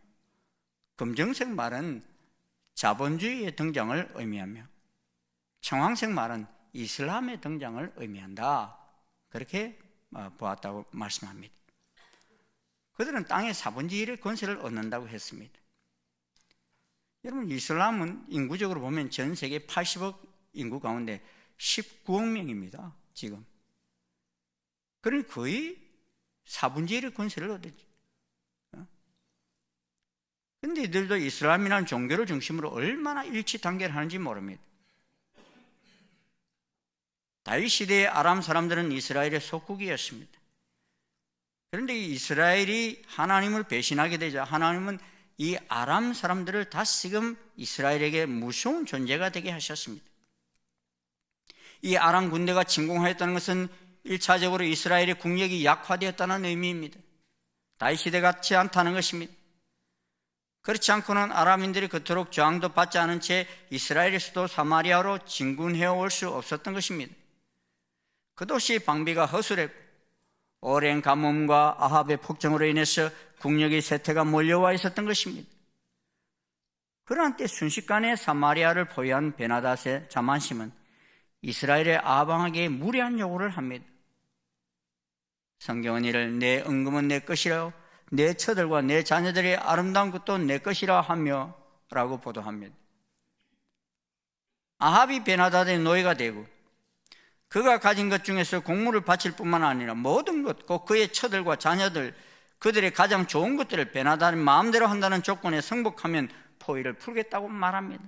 검정색 말은 자본주의의 등장을 의미하며, 청황색 말은 이슬람의 등장을 의미한다, 그렇게 보았다고 말씀합니다. 그들은 땅의 4분의 1의 권세를 얻는다고 했습니다. 여러분, 이슬람은 인구적으로 보면 전 세계 80억 인구 가운데 19억 명입니다. 지금. 그러니 거의 4분의 1의 권세를 얻었죠. 그런데 이들도 이슬람이라는 종교를 중심으로 얼마나 일치단계를 하는지 모릅니다. 다윗 시대의 아람 사람들은 이스라엘의 속국이었습니다. 그런데 이 이스라엘이 하나님을 배신하게 되자 하나님은 이 아람 사람들을 다시금 이스라엘에게 무서운 존재가 되게 하셨습니다. 이 아람 군대가 침공하였다는 것은 1차적으로 이스라엘의 국력이 약화되었다는 의미입니다. 다윗 시대 같지 않다는 것입니다. 그렇지 않고는 아람인들이 그토록 저항도 받지 않은 채 이스라엘의 수도 사마리아로 진군해 올 수 없었던 것입니다. 그 도시 방비가 허술했고 오랜 가뭄과 아합의 폭정으로 인해서 국력의 쇠퇴가 몰려와 있었던 것입니다. 그러한 때 순식간에 사마리아를 포위한 베나닷의 자만심은 이스라엘의 아방에게 무례한 요구를 합니다. 성경은 이를 내 은금은 내 것이라, 내 처들과 내 자녀들의 아름다운 것도 내 것이라 하며 라고 보도합니다. 아합이 베나닷의 노예가 되고 그가 가진 것 중에서 공물을 바칠 뿐만 아니라 모든 것, 곧 그의 처들과 자녀들, 그들의 가장 좋은 것들을 베나닷이 마음대로 한다는 조건에 승복하면 포위를 풀겠다고 말합니다.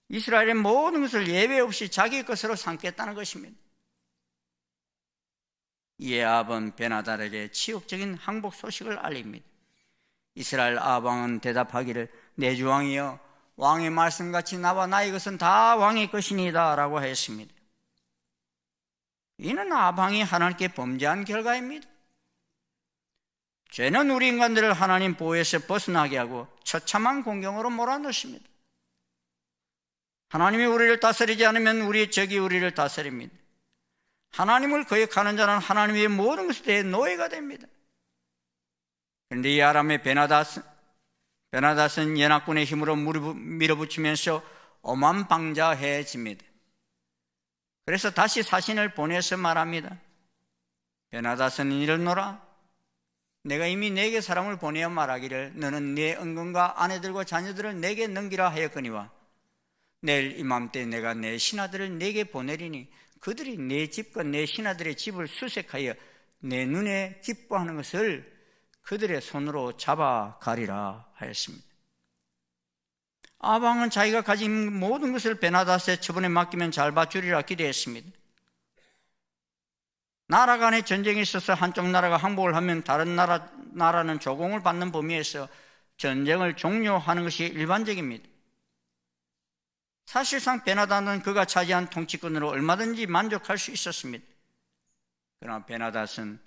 이스라엘의 모든 것을 예외 없이 자기 것으로 삼겠다는 것입니다. 이에 아합은 베나닷에게 치욕적인 항복 소식을 알립니다. 이스라엘 아합 왕은 대답하기를, 내 주왕이여, 왕의 말씀같이 나와 나의 것은 다 왕의 것이니이다 라고 했습니다. 이는 아합 왕이 하나님께 범죄한 결과입니다. 죄는 우리 인간들을 하나님 보호에서 벗어나게 하고 처참한 공경으로 몰아넣습니다. 하나님이 우리를 다스리지 않으면 우리의 적이 우리를 다스립니다. 하나님을 거역하는 자는 하나님의 모든 것에 대해 노예가 됩니다. 그런데 이 아람의 베나닷은 연합군의 힘으로 밀어붙이면서 오만방자해집니다. 그래서 다시 사신을 보내서 말합니다. 베나닷은 이르노라, 내가 이미 네게 사람을 보내어 말하기를 너는 네 은금과 아내들과 자녀들을 내게 넘기라 하였거니와 내일 이맘때 내가 내 신하들을 내게 보내리니 그들이 내 집과 내 신하들의 집을 수색하여 내 눈에 기뻐하는 것을 그들의 손으로 잡아가리라 하였습니다. 아합 왕은 자기가 가진 모든 것을 베나닷의 처분에 맡기면 잘 봐주리라 기대했습니다. 나라 간의 전쟁이 있어서 한쪽 나라가 항복을 하면 다른 나라는 조공을 받는 범위에서 전쟁을 종료하는 것이 일반적입니다. 사실상 베나닷은 그가 차지한 통치권으로 얼마든지 만족할 수 있었습니다. 그러나 베나닷은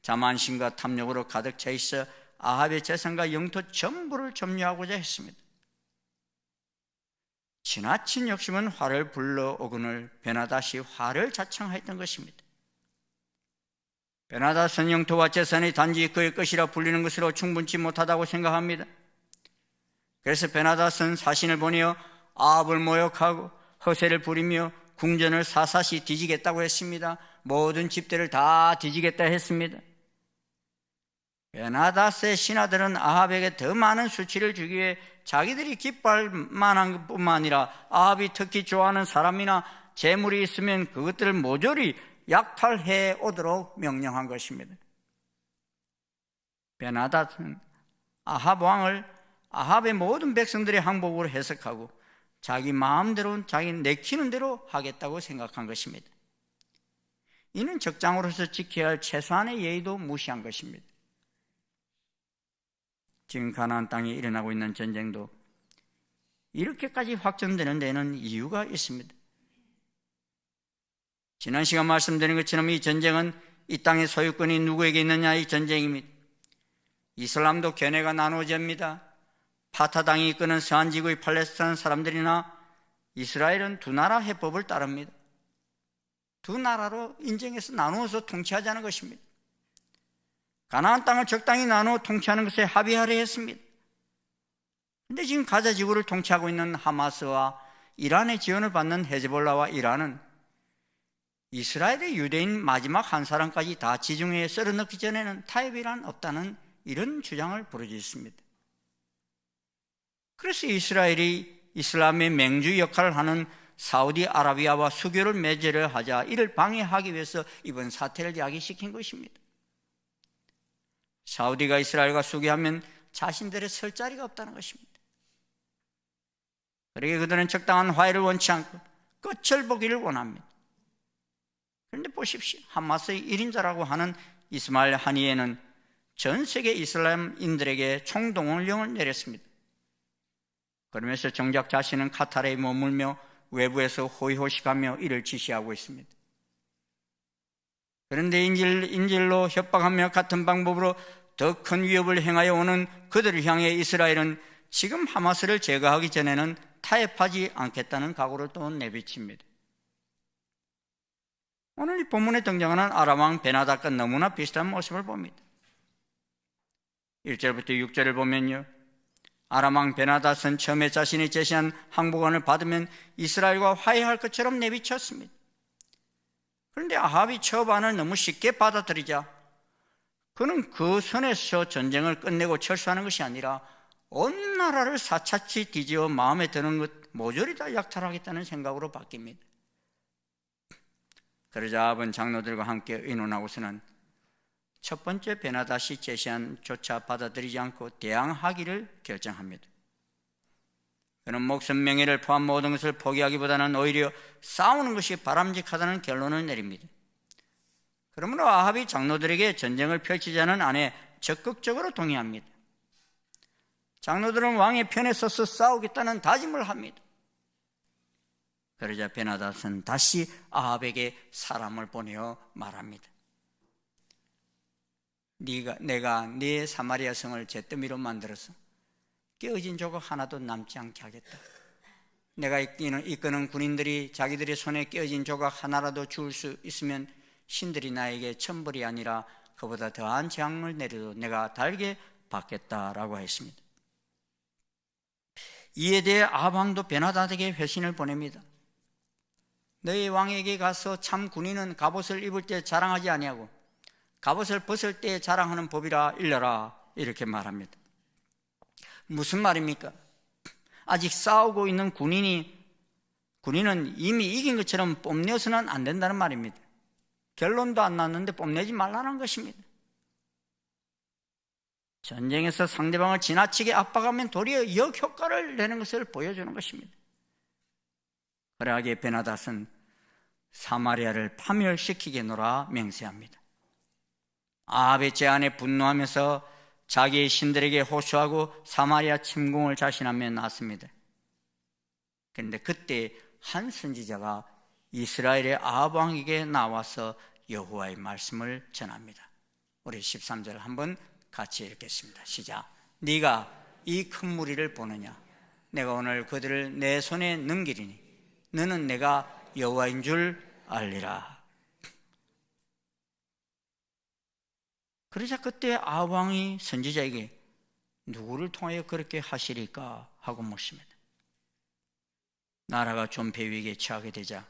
자만심과 탐욕으로 가득 차 있어 아합의 재산과 영토 전부를 점유하고자 했습니다. 지나친 욕심은 화를 불러오거늘 베나닷이 화를 자청하였던 것입니다. 베나닷은 영토와 재산이 단지 그의 것이라 불리는 것으로 충분치 못하다고 생각합니다. 그래서 베나닷은 사신을 보내어 아합을 모욕하고 허세를 부리며 궁전을 사사시 뒤지겠다고 했습니다. 모든 집들을 다 뒤지겠다 했습니다. 베나닷의 신하들은 아합에게 더 많은 수치를 주기 위해 자기들이 기뻐할 만한 것뿐만 아니라 아합이 특히 좋아하는 사람이나 재물이 있으면 그것들을 모조리 약탈해 오도록 명령한 것입니다. 베나닷은 아합 왕을 아합의 모든 백성들의 항복으로 해석하고 자기 마음대로 자기 내키는 대로 하겠다고 생각한 것입니다. 이는 적장으로서 지켜야 할 최소한의 예의도 무시한 것입니다. 지금 가나안 땅에 일어나고 있는 전쟁도 이렇게까지 확전되는 데는 이유가 있습니다. 지난 시간 말씀드린 것처럼 이 전쟁은 이 땅의 소유권이 누구에게 있느냐의 전쟁입니다. 이슬람도 견해가 나누어집니다. 파타 당이 이끄는 서한지구의 팔레스타인 사람들이나 이스라엘은 두 나라 해법을 따릅니다. 두 나라로 인정해서 나누어서 통치하자는 것입니다. 가나안 땅을 적당히 나누어 통치하는 것에 합의하려 했습니다. 그런데 지금 가자 지구를 통치하고 있는 하마스와 이란의 지원을 받는 헤즈볼라와 이란은 이스라엘의 유대인 마지막 한 사람까지 다 지중해에 썰어 넣기 전에는 타협이란 없다는 이런 주장을 부르짖습니다. 그래서 이스라엘이 이슬람의 맹주 역할을 하는 사우디아라비아와 수교를 맺으려 하자 이를 방해하기 위해서 이번 사태를 야기시킨 것입니다. 사우디가 이스라엘과 수교하면 자신들의 설 자리가 없다는 것입니다. 그러기에 그들은 적당한 화해를 원치 않고 끝을 보기를 원합니다. 그런데 보십시오. 하마스의 1인자라고 하는 이스마일 하니에는 전 세계 이슬람인들에게 총동원령을 내렸습니다. 그러면서 정작 자신은 카타르에 머물며 외부에서 호의호식하며 이를 지시하고 있습니다. 그런데 인질로 협박하며 같은 방법으로 더 큰 위협을 행하여 오는 그들을 향해 이스라엘은 지금 하마스를 제거하기 전에는 타협하지 않겠다는 각오를 또 내비칩니다. 오늘 이 본문에 등장하는 아람 왕 베나닷과 너무나 비슷한 모습을 봅니다. 1절부터 6절을 보면요, 아람 왕 베나닷은 처음에 자신이 제시한 항복안을 받으면 이스라엘과 화해할 것처럼 내비쳤습니다. 그런데 아합이 처반을 너무 쉽게 받아들이자 그는 그 선에서 전쟁을 끝내고 철수하는 것이 아니라 온 나라를 사차치 뒤집어 마음에 드는 것 모조리 다 약탈하겠다는 생각으로 바뀝니다. 그러자 아합은 장로들과 함께 의논하고서는 첫 번째 베나닷이 제시한 조차 받아들이지 않고 대항하기를 결정합니다. 그는 목숨 명예를 포함 모든 것을 포기하기보다는 오히려 싸우는 것이 바람직하다는 결론을 내립니다. 그러므로 아합이 장로들에게 전쟁을 펼치자는 안에 적극적으로 동의합니다. 장로들은 왕의 편에 서서 싸우겠다는 다짐을 합니다. 그러자 베나닷은 다시 아합에게 사람을 보내어 말합니다. 내가 네 사마리아 성을 잿더미로 만들어서 깨어진 조각 하나도 남지 않게 하겠다. 내가 이끄는 군인들이 자기들의 손에 깨어진 조각 하나라도 주울 수 있으면 신들이 나에게 천벌이 아니라 그보다 더한 재앙을 내려도 내가 달게 받겠다라고 했습니다. 이에 대해 아합 왕도 베나닷에게 회신을 보냅니다. 너희 왕에게 가서 참 군인은 갑옷을 입을 때 자랑하지 아니하고 갑옷을 벗을 때 자랑하는 법이라 일러라, 이렇게 말합니다. 무슨 말입니까? 아직 싸우고 있는 군인은 이미 이긴 것처럼 뽐내서는 안 된다는 말입니다. 결론도 안 났는데 뽐내지 말라는 것입니다. 전쟁에서 상대방을 지나치게 압박하면 도리어 역효과를 내는 것을 보여주는 것입니다. 그러하기에 베나닷은 사마리아를 파멸시키게노라 맹세합니다. 아합의 제안에 분노하면서 자기의 신들에게 호소하고 사마리아 침공을 자신하며 나섭니다. 그런데 그때 한 선지자가 이스라엘의 아합 왕에게 나와서 여호와의 말씀을 전합니다. 우리 13절 한번 같이 읽겠습니다. 시작. 네가 이 큰 무리를 보느냐? 내가 오늘 그들을 내 손에 넘기리니 너는 내가 여호와인 줄 알리라. 그러자 그때 아합 왕이 선지자에게 누구를 통하여 그렇게 하시리까 하고 묻습니다. 나라가 존폐 위기에 처하게 되자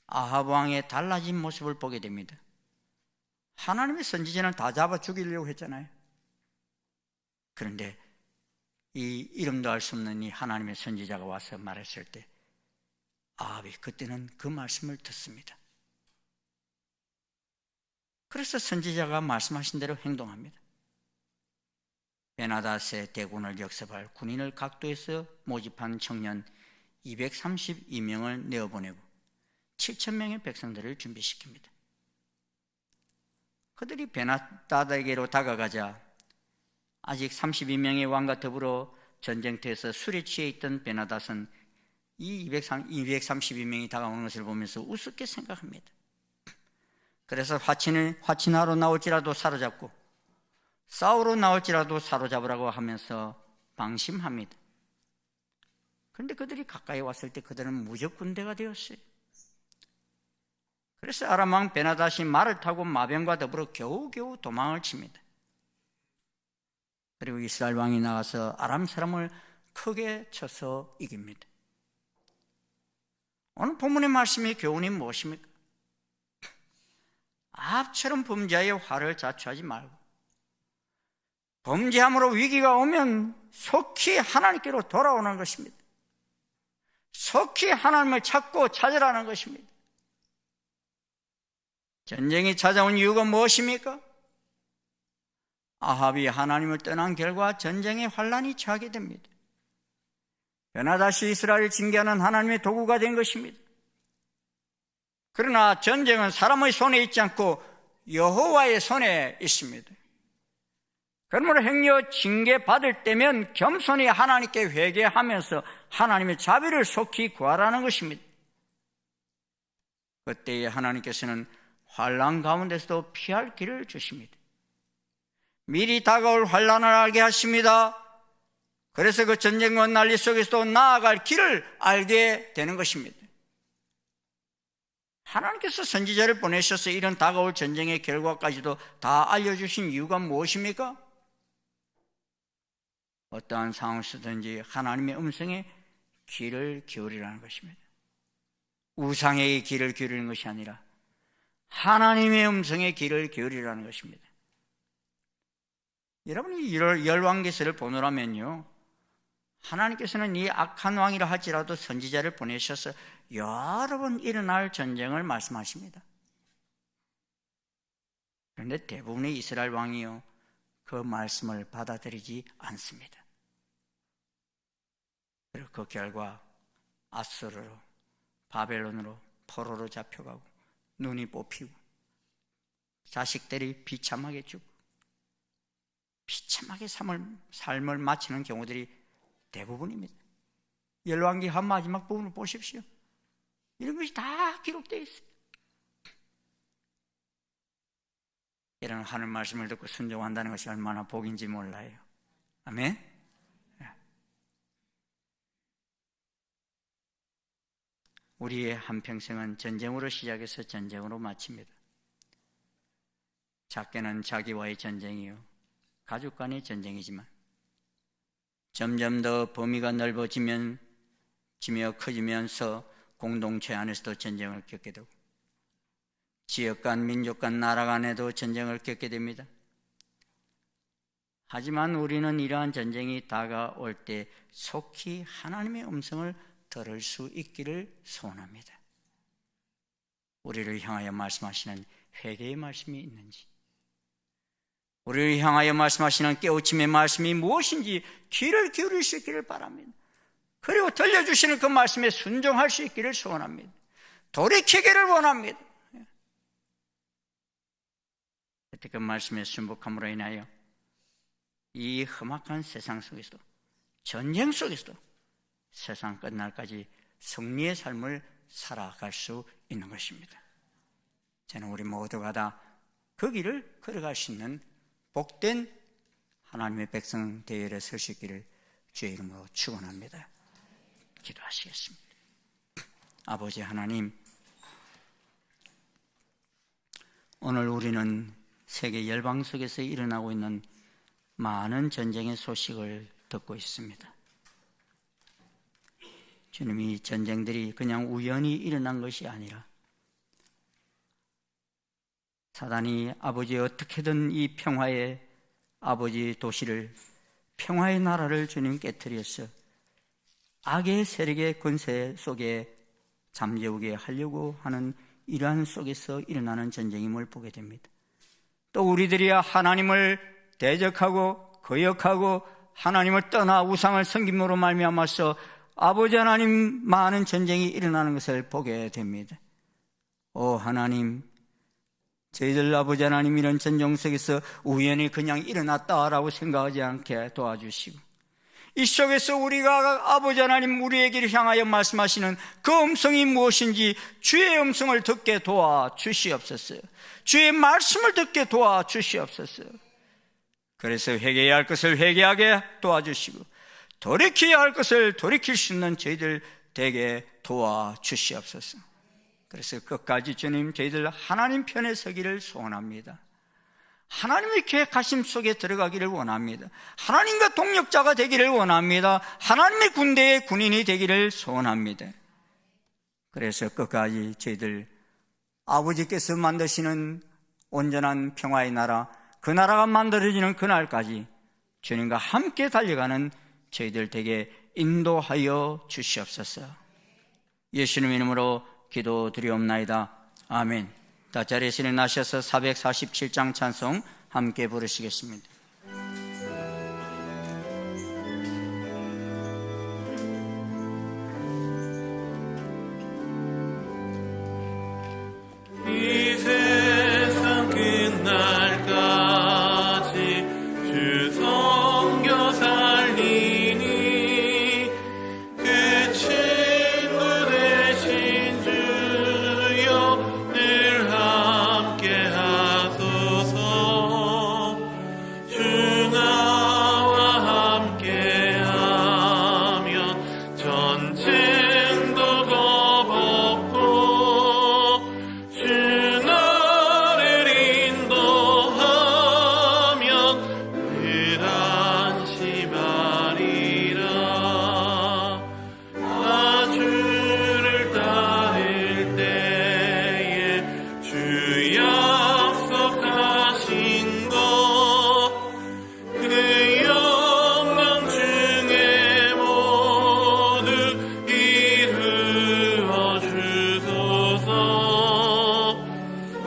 아합 왕의 달라진 모습을 보게 됩니다. 하나님의 선지자는 다 잡아 죽이려고 했잖아요. 그런데 이 이름도 알 수 없는 이 하나님의 선지자가 와서 말했을 때 아합이 그때는 그 말씀을 듣습니다. 그래서 선지자가 말씀하신 대로 행동합니다. 베나닷의 대군을 역습할 군인을 각도에서 모집한 청년 232명을 내어보내고 7,000명의 백성들을 준비시킵니다. 그들이 베나닷에게로 다가가자 아직 32명의 왕과 더불어 전쟁터에서 술에 취해 있던 베나닷은 이 232명이 다가오는 것을 보면서 우습게 생각합니다. 그래서 화친하러 나올지라도 사로잡고 싸우러 나올지라도 사로잡으라고 하면서 방심합니다. 그런데 그들이 가까이 왔을 때 그들은 무적 군대가 되었어요. 그래서 아람 왕 베나닷이 말을 타고 마병과 더불어 겨우겨우 도망을 칩니다. 그리고 이스라엘 왕이 나가서 아람 사람을 크게 쳐서 이깁니다. 오늘 본문의 말씀의 교훈이 무엇입니까? 아합처럼 범죄의 화를 자초하지 말고 범죄함으로 위기가 오면 속히 하나님께로 돌아오는 것입니다. 속히 하나님을 찾고 찾으라는 것입니다. 전쟁이 찾아온 이유가 무엇입니까? 아합이 하나님을 떠난 결과 전쟁의 환란이 처하게 됩니다. 베나닷이 이스라엘을 징계하는 하나님의 도구가 된 것입니다. 그러나 전쟁은 사람의 손에 있지 않고 여호와의 손에 있습니다. 그러므로 행여 징계받을 때면 겸손히 하나님께 회개하면서 하나님의 자비를 속히 구하라는 것입니다. 그때에 하나님께서는 환난 가운데서도 피할 길을 주십니다. 미리 다가올 환난을 알게 하십니다. 그래서 그 전쟁과 난리 속에서도 나아갈 길을 알게 되는 것입니다. 하나님께서 선지자를 보내셔서 이런 다가올 전쟁의 결과까지도 다 알려주신 이유가 무엇입니까? 어떠한 상황에서든지 하나님의 음성에 귀를 기울이라는 것입니다. 우상의 귀를 기울이는 것이 아니라 하나님의 음성에 귀를 기울이라는 것입니다. 여러분이 열왕기서를 보노라면요, 하나님께서는 이 악한 왕이라 할지라도 선지자를 보내셔서 여러 번 일어날 전쟁을 말씀하십니다. 그런데 대부분의 이스라엘 왕이요, 그 말씀을 받아들이지 않습니다. 그리고 그 결과 아수르로, 바벨론으로, 포로로 잡혀가고 눈이 뽑히고 자식들이 비참하게 죽고 비참하게 삶을 마치는 경우들이 대부분입니다. 열왕기 한 마지막 부분을 보십시오. 이런 것이 다 기록되어 있어요. 이런 하늘 말씀을 듣고 순종한다는 것이 얼마나 복인지 몰라요. 아멘. 우리의 한평생은 전쟁으로 시작해서 전쟁으로 마칩니다. 작게는 자기와의 전쟁이요, 가족 간의 전쟁이지만 점점 더 범위가 넓어지며 커지면서 공동체 안에서도 전쟁을 겪게 되고 지역 간, 민족 간, 나라 간에도 전쟁을 겪게 됩니다. 하지만 우리는 이러한 전쟁이 다가올 때 속히 하나님의 음성을 들을 수 있기를 소원합니다. 우리를 향하여 말씀하시는 회개의 말씀이 있는지, 우리를 향하여 말씀하시는 깨우침의 말씀이 무엇인지 귀를 기울일 수 있기를 바랍니다. 그리고 들려주시는 그 말씀에 순종할 수 있기를 소원합니다. 돌이키기를 원합니다. 그때 그 말씀에 순복함으로 인하여 이 험악한 세상 속에서도, 전쟁 속에서도 세상 끝날까지 승리의 삶을 살아갈 수 있는 것입니다. 저는 우리 모두가 다 그 길을 걸어갈 수 있는 복된 하나님의 백성 대열에 설 수 있기를 주의 이름으로 축원합니다. 기도하시겠습니다. 아버지 하나님, 오늘 우리는 세계 열방 속에서 일어나고 있는 많은 전쟁의 소식을 듣고 있습니다. 주님, 이 전쟁들이 그냥 우연히 일어난 것이 아니라 사단이 아버지 어떻게든 이 평화의 아버지 도시를, 평화의 나라를 주님 깨뜨려서 악의 세력의 권세 속에 잠재우게 하려고 하는 이러한 속에서 일어나는 전쟁임을 보게 됩니다. 또 우리들이 하나님을 대적하고 거역하고 하나님을 떠나 우상을 섬김으로 말미암아서 아버지 하나님 많은 전쟁이 일어나는 것을 보게 됩니다. 오 하나님, 저희들 아버지 하나님 이런 전쟁 속에서 우연히 그냥 일어났다라고 생각하지 않게 도와주시고, 이 속에서 우리가 아버지 하나님 우리에게 향하여 말씀하시는 그 음성이 무엇인지 주의 음성을 듣게 도와주시옵소서. 주의 말씀을 듣게 도와주시옵소서. 그래서 회개해야 할 것을 회개하게 도와주시고 돌이켜야 할 것을 돌이킬 수 있는 저희들 되게 도와주시옵소서. 그래서 끝까지 주님, 저희들 하나님 편에 서기를 소원합니다. 하나님의 계획하심 속에 들어가기를 원합니다. 하나님과 동력자가 되기를 원합니다. 하나님의 군대의 군인이 되기를 소원합니다. 그래서 끝까지 저희들 아버지께서 만드시는 온전한 평화의 나라, 그 나라가 만들어지는 그날까지 주님과 함께 달려가는 저희들 되게 인도하여 주시옵소서. 예수님 이름으로 기도드리옵나이다. 아멘. 다 자리에서 일어나셔서 447장 찬송 함께 부르시겠습니다. 이 세상 끝날까지 주 섬겨 살리니 그 친구 되신 주여 늘 함께 하소서. 주 나와 함께 하면 전쟁도 겁없고 주 나를 인도하면 늘 안심하리라. 나 주를 따를 때에 주 약속하신 것 그 영광 중에 모두 이루어 주소서.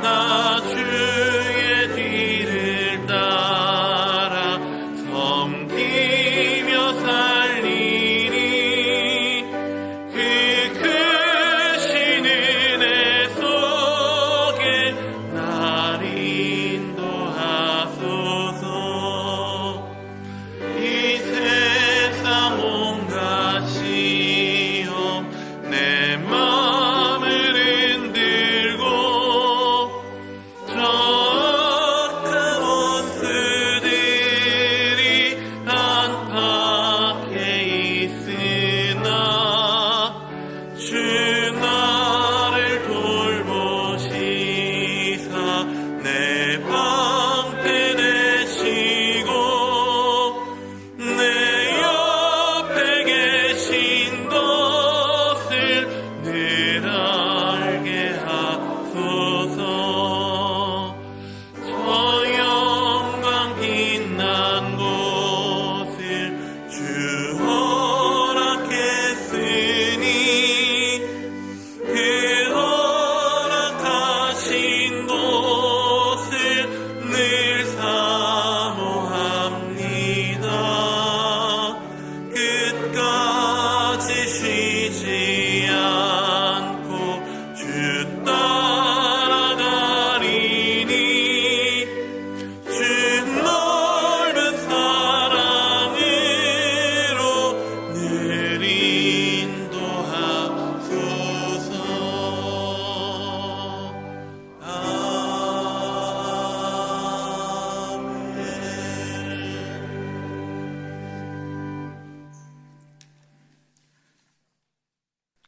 나 주의 뒤를 따라 섬기며 살리니 그 크신 은혜 속에 날 인도하소서. 이 세상 온갖 시험 내 맘을 흔들고 저 악한 원수들이 한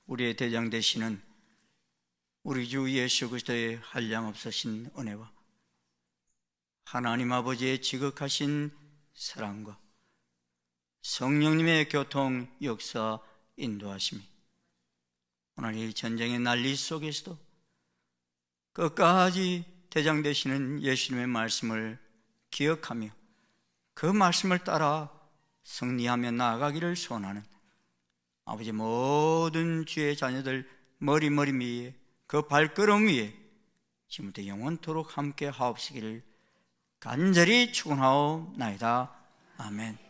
우리의 대장 되시는 우리 주 예수 그리스도의 한량없으신 은혜와 하나님 아버지의 지극하신 사랑과 성령님의 교통, 역사, 인도하심이 오늘 이 전쟁의 난리 속에서도 끝까지 대장 되시는 예수님의 말씀을 기억하며 그 말씀을 따라 승리하며 나아가기를 소원하는 아버지 모든 주의 자녀들 머리 위에 그 발걸음 위에 지금부터 영원토록 함께 하옵시기를 간절히 축원하옵나이다. 아멘.